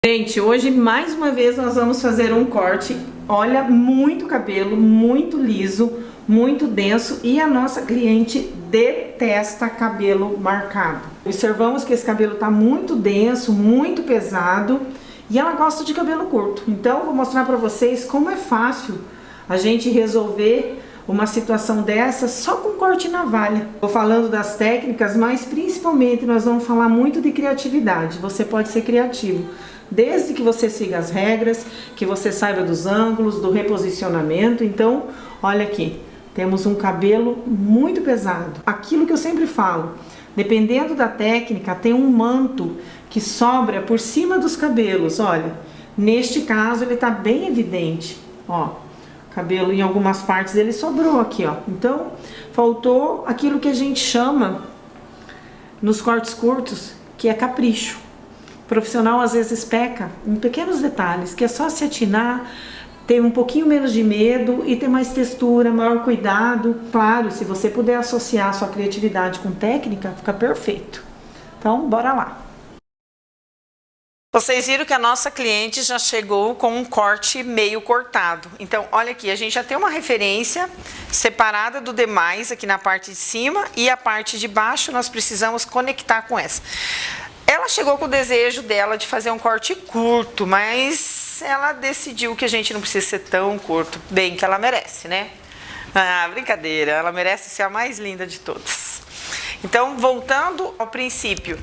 Gente, hoje mais uma vez nós vamos fazer um corte. Olha, muito cabelo, muito liso, muito denso, e a nossa cliente detesta cabelo marcado. Observamos que esse cabelo tá muito denso, muito pesado, e ela gosta de cabelo curto. Então vou mostrar para vocês como é fácil a gente resolver uma situação dessa só com corte e navalha. Vou falando das técnicas, mas principalmente nós vamos falar muito de criatividade. Você pode ser criativo, desde que você siga as regras, que você saiba dos ângulos, do reposicionamento. Então, olha aqui, temos um cabelo muito pesado. Aquilo que eu sempre falo, dependendo da técnica, tem um manto que sobra por cima dos cabelos. Olha, neste caso ele tá bem evidente, ó. Cabelo em algumas partes dele sobrou aqui, ó. Então, faltou aquilo que a gente chama nos cortes curtos, que é capricho. O profissional às vezes peca em pequenos detalhes, que é só se atinar, ter um pouquinho menos de medo e ter mais textura, maior cuidado. Claro, se você puder associar a sua criatividade com técnica, fica perfeito. Então, bora lá. Vocês viram que a nossa cliente já chegou com um corte meio cortado. Então, olha aqui, a gente já tem uma referência separada do demais aqui na parte de cima, e a parte de baixo nós precisamos conectar com essa. Ela chegou com o desejo dela de fazer um corte curto, mas ela decidiu que a gente não precisa ser tão curto. Bem que ela merece, né? Ah, brincadeira, ela merece ser a mais linda de todas. Então, voltando ao princípio,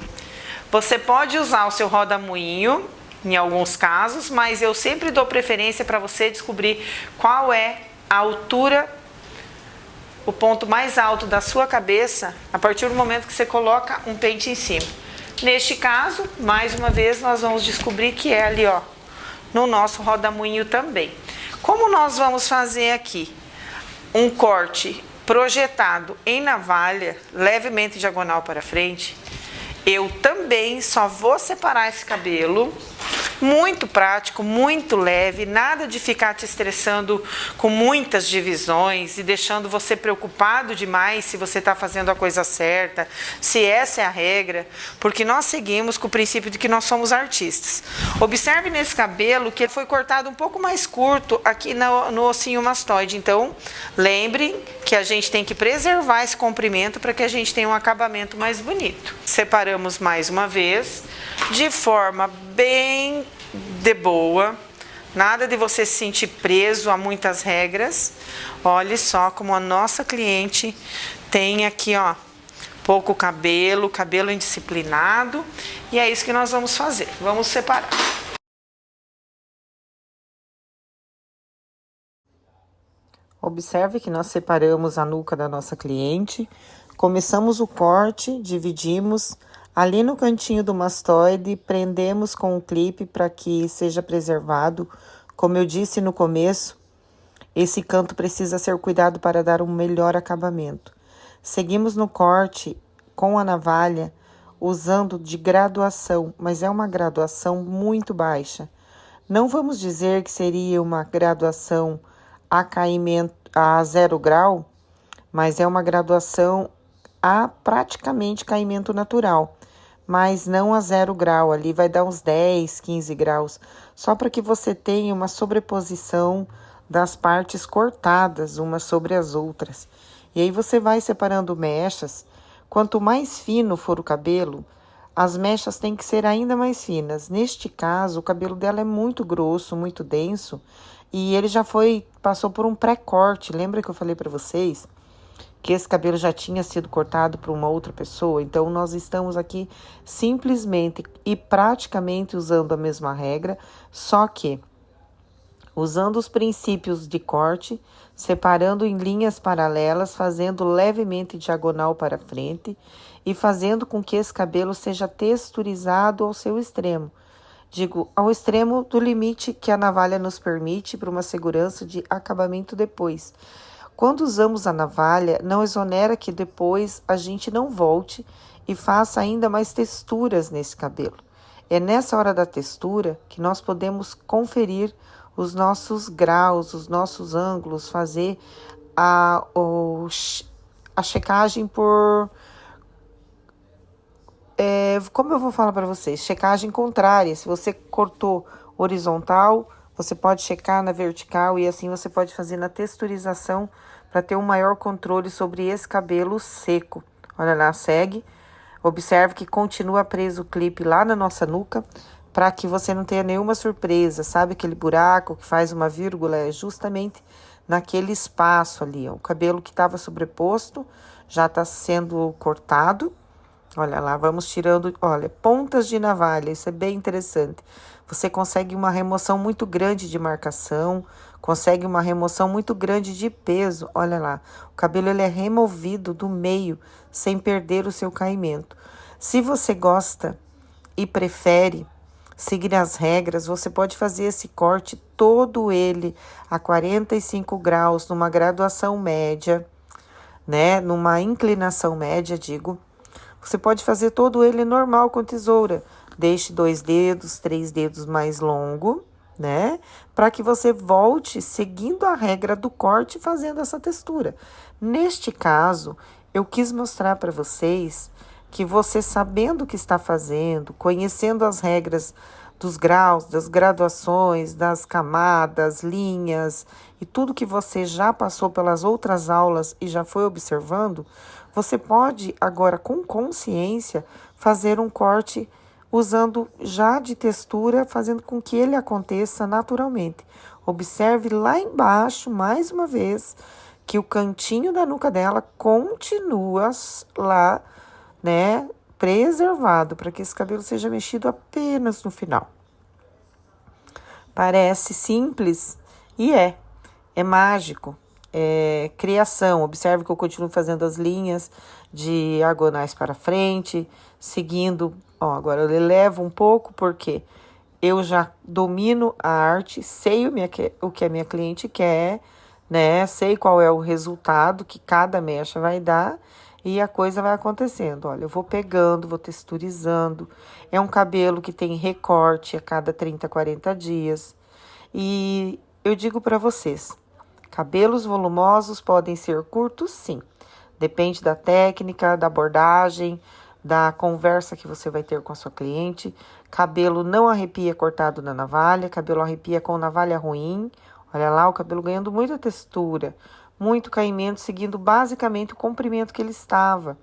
você pode usar o seu roda-moinho em alguns casos, mas eu sempre dou preferência para você descobrir qual é a altura, o ponto mais alto da sua cabeça a partir do momento que você coloca um pente em cima. Neste caso, mais uma vez, nós vamos descobrir que é ali, ó, no nosso roda-moinho também. Como nós vamos fazer aqui um corte projetado em navalha, levemente diagonal para frente, eu também só vou separar esse cabelo, muito prático, muito leve, nada de ficar te estressando com muitas divisões e deixando você preocupado demais se você está fazendo a coisa certa, se essa é a regra, porque nós seguimos com o princípio de que nós somos artistas. Observe nesse cabelo que ele foi cortado um pouco mais curto aqui no ossinho mastoide, então lembre que a gente tem que preservar esse comprimento para que a gente tenha um acabamento mais bonito. Separamos mais uma vez, de forma bem de boa, nada de você se sentir preso a muitas regras. Olhe só como a nossa cliente tem aqui, ó, pouco cabelo, cabelo indisciplinado, e é isso que nós vamos fazer. Vamos separar. Observe que nós separamos a nuca da nossa cliente, começamos o corte, dividimos ali no cantinho do mastoide, prendemos com um clipe para que seja preservado. Como eu disse no começo, esse canto precisa ser cuidado para dar um melhor acabamento. Seguimos no corte com a navalha, usando de graduação, mas é uma graduação muito baixa. Não vamos dizer que seria uma graduação a caimento a 0 grau, mas é uma graduação a praticamente caimento natural, mas não a 0 grau, ali vai dar uns 10, 15 graus, só para que você tenha uma sobreposição das partes cortadas umas sobre as outras. E aí você vai separando mechas. Quanto mais fino for o cabelo, as mechas têm que ser ainda mais finas. Neste caso, o cabelo dela é muito grosso, muito denso, e ele já passou por um pré-corte. Lembra que eu falei para vocês que esse cabelo já tinha sido cortado por uma outra pessoa? Então, nós estamos aqui simplesmente e praticamente usando a mesma regra, só que usando os princípios de corte, separando em linhas paralelas, fazendo levemente diagonal para frente e fazendo com que esse cabelo seja texturizado ao seu extremo. Digo, ao extremo do limite que a navalha nos permite para uma segurança de acabamento depois. Quando usamos a navalha, não exonera que depois a gente não volte e faça ainda mais texturas nesse cabelo. É nessa hora da textura que nós podemos conferir os nossos graus, os nossos ângulos, fazer a checagem por como eu vou falar para vocês, checagem contrária. Se você cortou horizontal, você pode checar na vertical e assim você pode fazer na texturização para ter um maior controle sobre esse cabelo seco. Olha lá, segue. Observe que continua preso o clipe lá na nossa nuca, para que você não tenha nenhuma surpresa. Sabe aquele buraco que faz uma vírgula? É justamente naquele espaço ali, ó. O cabelo que estava sobreposto já está sendo cortado. Olha lá, vamos tirando, olha, pontas de navalha, isso é bem interessante. Você consegue uma remoção muito grande de marcação, consegue uma remoção muito grande de peso. Olha lá, o cabelo ele é removido do meio sem perder o seu caimento. Se você gosta e prefere seguir as regras, você pode fazer esse corte todo ele a 45 graus, numa graduação média, né? Numa inclinação média, digo. Você pode fazer todo ele normal com tesoura. Deixe 2 dedos, 3 dedos mais longo, né? Para que você volte seguindo a regra do corte fazendo essa textura. Neste caso, eu quis mostrar para vocês que você sabendo o que está fazendo, conhecendo as regras dos graus, das graduações, das camadas, linhas e tudo que você já passou pelas outras aulas e já foi observando, você pode agora com consciência fazer um corte usando já de textura, fazendo com que ele aconteça naturalmente. Observe lá embaixo, mais uma vez, que o cantinho da nuca dela continua lá, né, preservado, para que esse cabelo seja mexido apenas no final. Parece simples e é mágico, é criação. Observe que eu continuo fazendo as linhas diagonais para frente, seguindo, ó, agora eu elevo um pouco porque eu já domino a arte, sei o que a minha cliente quer, né? Sei qual é o resultado que cada mecha vai dar e a coisa vai acontecendo. Olha, eu vou pegando, vou texturizando. É um cabelo que tem recorte a cada 30, 40 dias. E eu digo para vocês, cabelos volumosos podem ser curtos, sim. Depende da técnica, da abordagem, da conversa que você vai ter com a sua cliente. Cabelo não arrepia cortado na navalha, cabelo arrepia com navalha ruim. Olha lá, o cabelo ganhando muita textura, muito caimento, seguindo basicamente o comprimento que ele estava.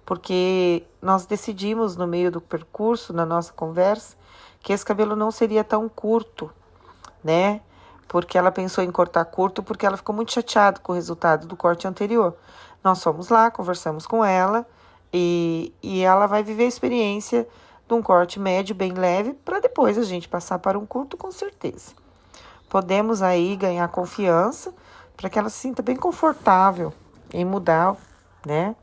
Porque nós decidimos no meio do percurso, na nossa conversa, que esse cabelo não seria tão curto, né? Porque ela pensou em cortar curto, porque ela ficou muito chateada com o resultado do corte anterior. Nós fomos lá, conversamos com ela e ela vai viver a experiência de um corte médio, bem leve, para depois a gente passar para um curto, com certeza. Podemos aí ganhar confiança para que ela se sinta bem confortável em mudar, né?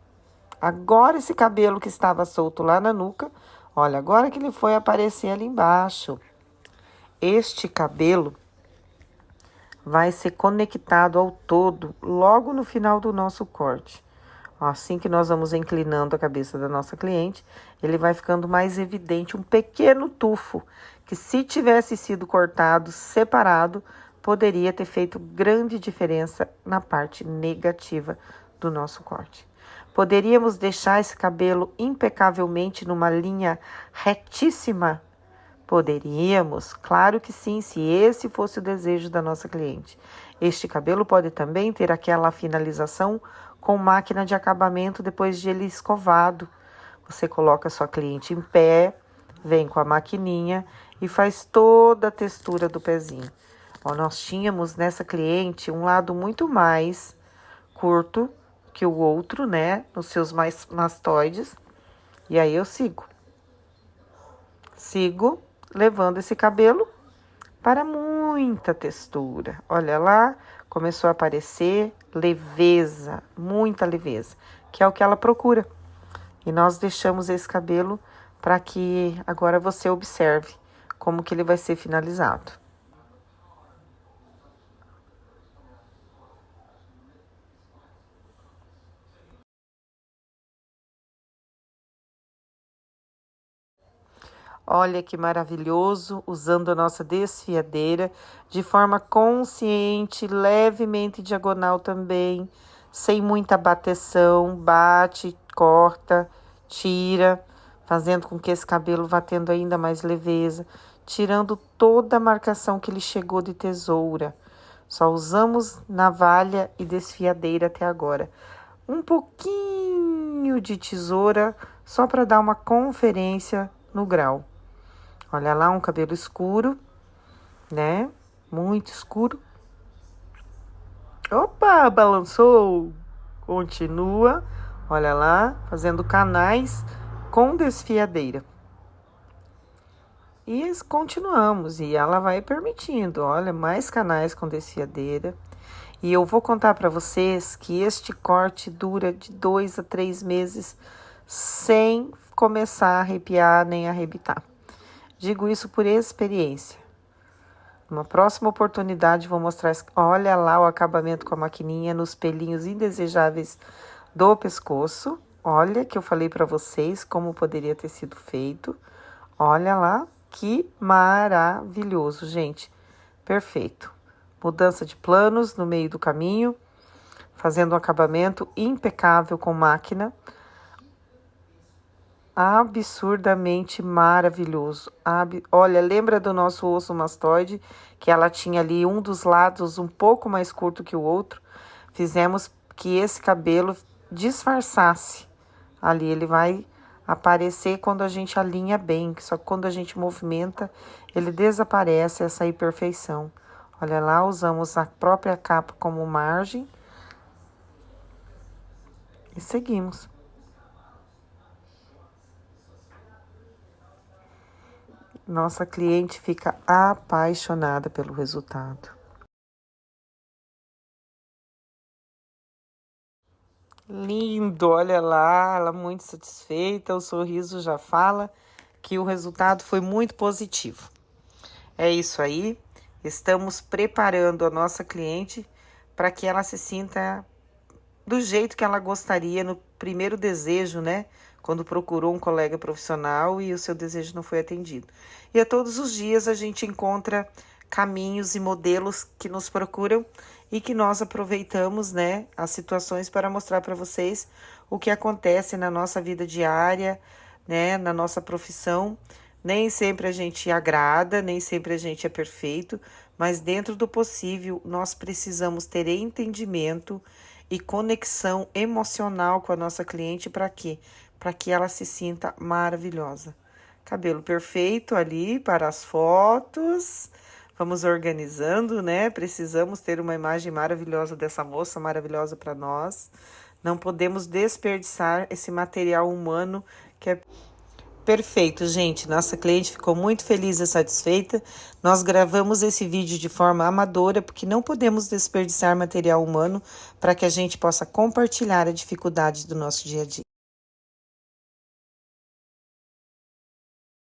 Agora esse cabelo que estava solto lá na nuca, olha, agora que ele foi aparecer ali embaixo. Este cabelo vai ser conectado ao todo logo no final do nosso corte. Assim que nós vamos inclinando a cabeça da nossa cliente, ele vai ficando mais evidente, um pequeno tufo, que se tivesse sido cortado separado, poderia ter feito grande diferença na parte negativa do nosso corte. Poderíamos deixar esse cabelo impecavelmente numa linha retíssima? Poderíamos, claro que sim, se esse fosse o desejo da nossa cliente. Este cabelo pode também ter aquela finalização com máquina de acabamento depois de ele escovado. Você coloca a sua cliente em pé, vem com a maquininha e faz toda a textura do pezinho. Ó, nós tínhamos nessa cliente um lado muito mais curto que o outro, né? Nos seus mais mastoides. E aí eu sigo levando esse cabelo para muita textura. Olha lá, começou a aparecer leveza, muita leveza, que é o que ela procura. E nós deixamos esse cabelo para que agora você observe como que ele vai ser finalizado. Olha que maravilhoso, usando a nossa desfiadeira de forma consciente, levemente diagonal também, sem muita bateção, bate, corta, tira, fazendo com que esse cabelo vá tendo ainda mais leveza, tirando toda a marcação que ele chegou de tesoura. Só usamos navalha e desfiadeira até agora. Um pouquinho de tesoura, só para dar uma conferência no grau. Olha lá, um cabelo escuro, né? Muito escuro. Opa, balançou! Continua, olha lá, fazendo canais com desfiadeira. E continuamos, e ela vai permitindo, olha, mais canais com desfiadeira. E eu vou contar para vocês que este corte dura de 2 a 3 meses sem começar a arrepiar nem arrebitar. Digo isso por experiência. Numa próxima oportunidade vou mostrar, olha lá o acabamento com a maquininha nos pelinhos indesejáveis do pescoço. Olha que eu falei para vocês como poderia ter sido feito. Olha lá, que maravilhoso, gente. Perfeito. Mudança de planos no meio do caminho, fazendo um acabamento impecável com máquina. Absurdamente maravilhoso. Olha, lembra do nosso osso mastoide, que ela tinha ali um dos lados um pouco mais curto que o outro? Fizemos que esse cabelo disfarçasse. Ali ele vai aparecer quando a gente alinha bem, só que quando a gente movimenta, ele desaparece essa imperfeição. Olha lá, usamos a própria capa como margem e seguimos. Nossa cliente fica apaixonada pelo resultado. Lindo, olha lá, ela muito satisfeita, o sorriso já fala que o resultado foi muito positivo. É isso aí, estamos preparando a nossa cliente para que ela se sinta do jeito que ela gostaria no primeiro desejo, né? Quando procurou um colega profissional e o seu desejo não foi atendido. E a todos os dias a gente encontra caminhos e modelos que nos procuram e que nós aproveitamos, né, as situações para mostrar para vocês o que acontece na nossa vida diária, né, na nossa profissão. Nem sempre a gente agrada, nem sempre a gente é perfeito, mas dentro do possível nós precisamos ter entendimento e conexão emocional com a nossa cliente para quê? Para que ela se sinta maravilhosa. Cabelo perfeito ali para as fotos. Vamos organizando, né? Precisamos ter uma imagem maravilhosa dessa moça, maravilhosa para nós. Não podemos desperdiçar esse material humano que é perfeito, gente. Nossa cliente ficou muito feliz e satisfeita. Nós gravamos esse vídeo de forma amadora, porque não podemos desperdiçar material humano para que a gente possa compartilhar a dificuldade do nosso dia a dia.